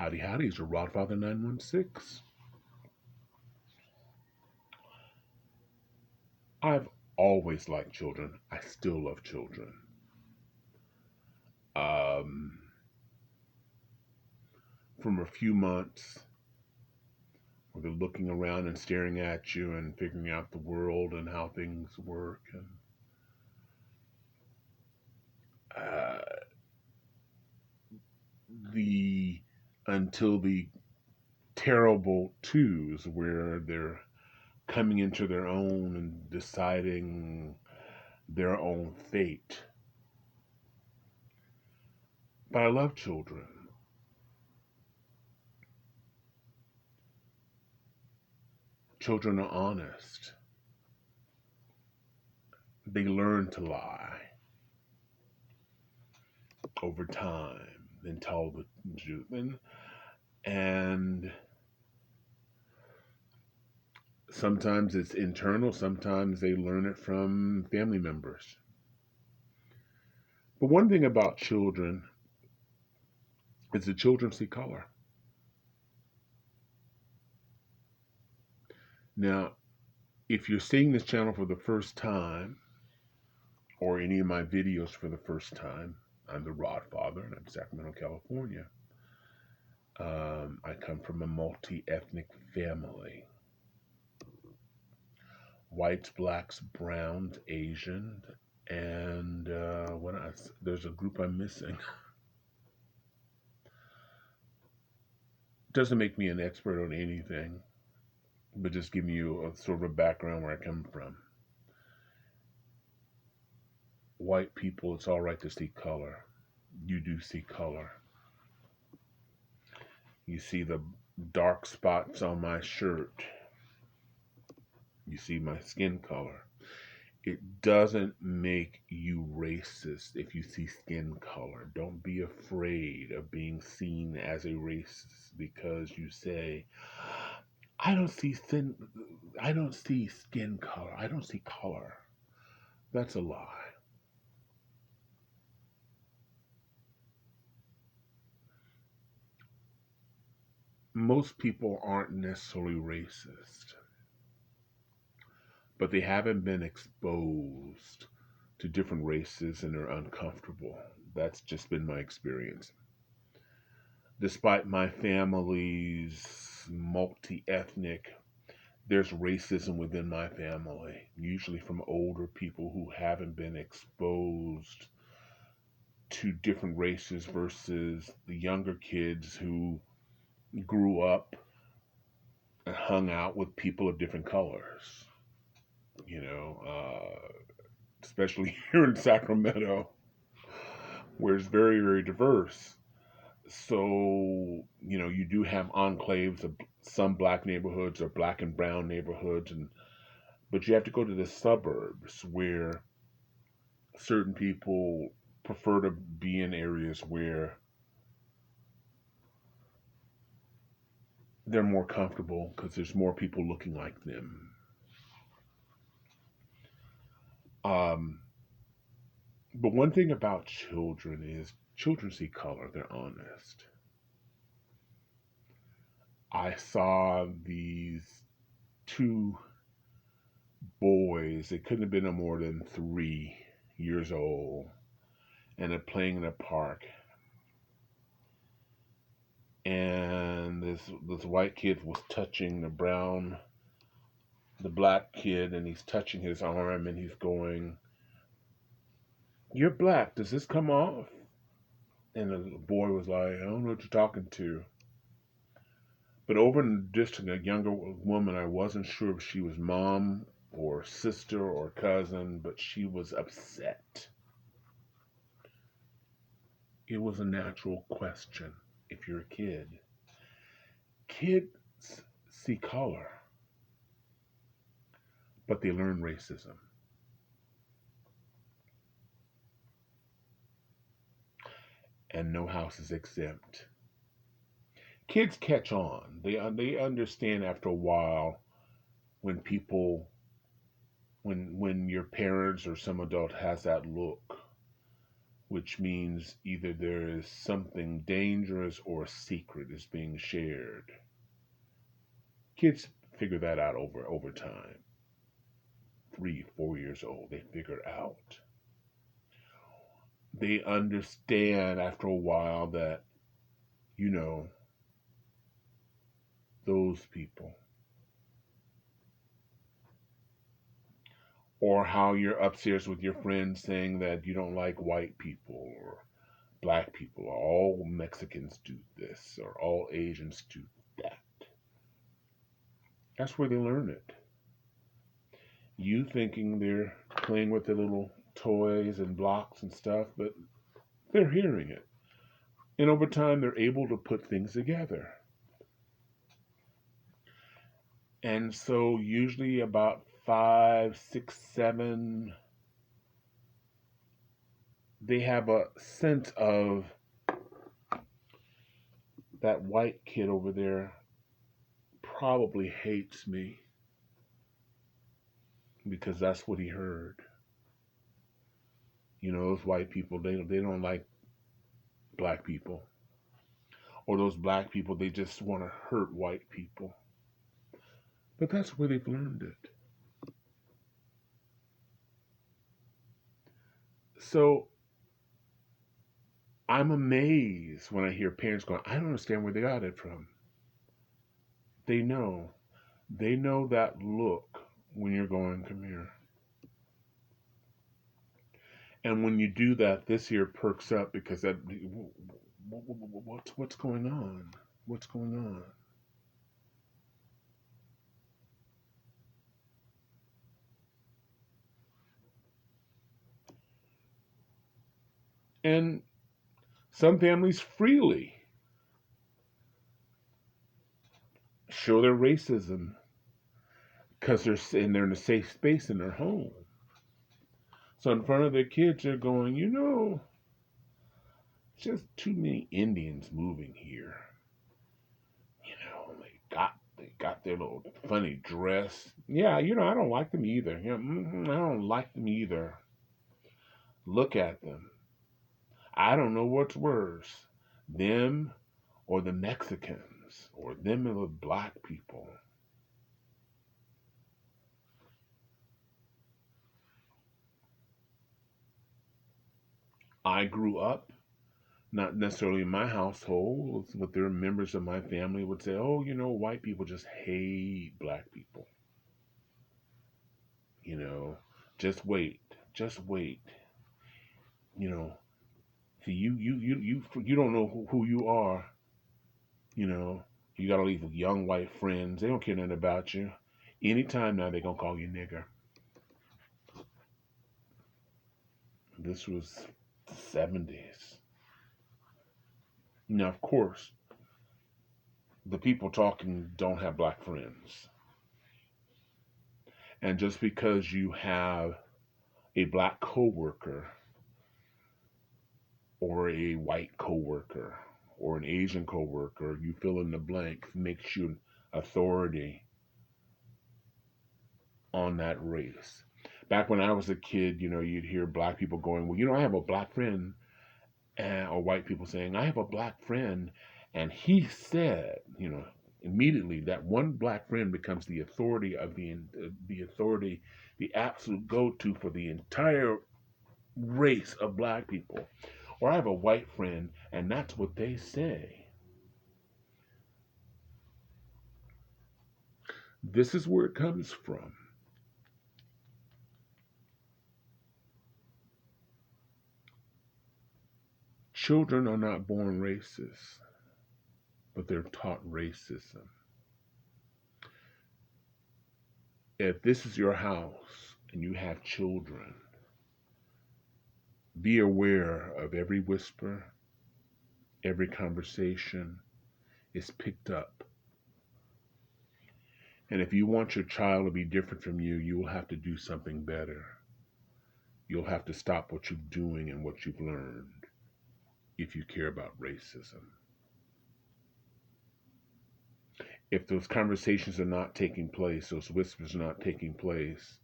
Howdy, howdy, it's your Rodfather 916. I've always liked children. I still love children. Um, from a few months where they're looking around and staring at you and figuring out the world and how things work, and uh, the until the terrible twos where they're coming into their own and deciding their own fate. But I love children. Children are honest. They learn to lie over time and tell the truth. And sometimes it's internal, sometimes they learn it from family members. But one thing about children is the children see color. Now, if you're seeing this channel for the first time, or any of my videos for the first time, I'm the Rod Father, and I'm Sacramento, California. I come from a multi-ethnic family. Whites, blacks, browns, Asian, and there's a group I'm missing. Doesn't make me an expert on anything, but just giving you a sort of a background where I come from. White people, it's all right to see color. You do see color. You see the dark spots on my shirt. You see my skin color. It doesn't make you racist if you see skin color. Don't be afraid of being seen as a racist because you say, I don't see skin color. I don't see color. That's a lie. Most people aren't necessarily racist, but they haven't been exposed to different races and they're uncomfortable. That's just been my experience. Despite my family's multi ethnic, there's racism within my family, usually from older people who haven't been exposed to different races versus the younger kids who grew up and hung out with people of different colors. You know, especially here in Sacramento, where it's very, very diverse. So, you do have enclaves of some black neighborhoods or black and brown neighborhoods, but you have to go to the suburbs where certain people prefer to be in areas where they're more comfortable because there's more people looking like them. Um, but one thing about children is children see color, they're honest. I saw these two boys, they couldn't have been no more than 3 years old, and they're playing in a park. And this white kid was touching the black kid, and he's touching his arm, and he's going, "You're black. Does this come off?" And the boy was like, "I don't know what you're talking to." But over in the district, a younger woman, I wasn't sure if she was mom or sister or cousin, but she was upset. It was a natural question. If you're a kid, kids see color, but they learn racism. And no house is exempt. Kids catch on. They understand after a while when people when your parents or some adult has that look which means either there is something dangerous or a secret is being shared. Kids figure that out over time. 3, 4 years old, they figure out. They understand after a while that, you know, those people, or how you're upstairs with your friends saying that you don't like white people or black people, or all Mexicans do this, or all Asians do that. That's where they learn it. You thinking they're playing with their little toys and blocks and stuff, but they're hearing it. And over time, they're able to put things together. And so, usually about 5, 6, 7, they have a sense of that white kid over there probably hates me because that's what he heard. You know, those white people, they don't like black people. Or those black people, they just want to hurt white people. But that's where they've learned it. So I'm amazed when I hear parents going, I don't understand where they got it from. They know. They know that look when you're going, come here. And when you do that, this ear perks up because that, what's going on? What's going on? And some families freely show their racism because they're in a safe space in their home. So in front of their kids, they're going, you know, just too many Indians moving here. You know, they got their little funny dress. Yeah, you know, I don't like them either. You know, I don't like them either. Look at them. I don't know what's worse, them or the Mexicans, or them or the black people. I grew up, not necessarily in my household, but there are members of my family would say, oh, you know, white people just hate black people. You know, just wait, just wait. You know, see, you don't know who you are. You know, you got all these young white friends. They don't care nothing about you. Anytime now, they're gonna call you nigger. This was the 70s. Now, of course, the people talking don't have black friends. And just because you have a black coworker or a white coworker or an Asian coworker, you fill in the blank, makes you an authority on that race. Back when I was a kid, you know, you'd hear black people going, well, you know, I have a black friend, or white people saying, I have a black friend, and he said, you know, immediately that one black friend becomes the authority of the authority, the absolute go-to for the entire race of black people. Or I have a white friend, and that's what they say. This is where it comes from. Children are not born racist, but they're taught racism. If this is your house and you have children, be aware of every whisper, every conversation is picked up. And if you want your child to be different from you, you will have to do something better. You'll have to stop what you're doing and what you've learned if you care about racism. If those conversations are not taking place, those whispers are not taking place,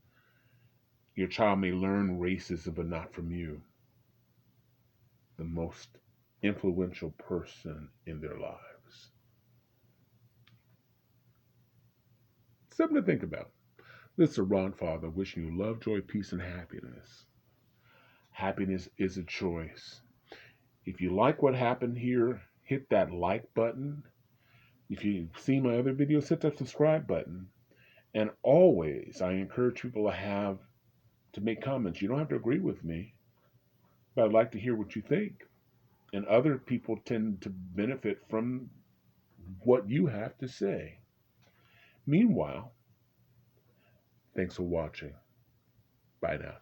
your child may learn racism but not from you. the most influential person in their lives. Something to think about. This is Ron Father wishing you love, joy, peace, and happiness. Happiness is a choice. If you like what happened here, hit that like button. If you've seen my other videos, hit that subscribe button. And always, I encourage people to make comments. You don't have to agree with me, but I'd like to hear what you think. And other people tend to benefit from what you have to say. Meanwhile, thanks for watching. Bye now.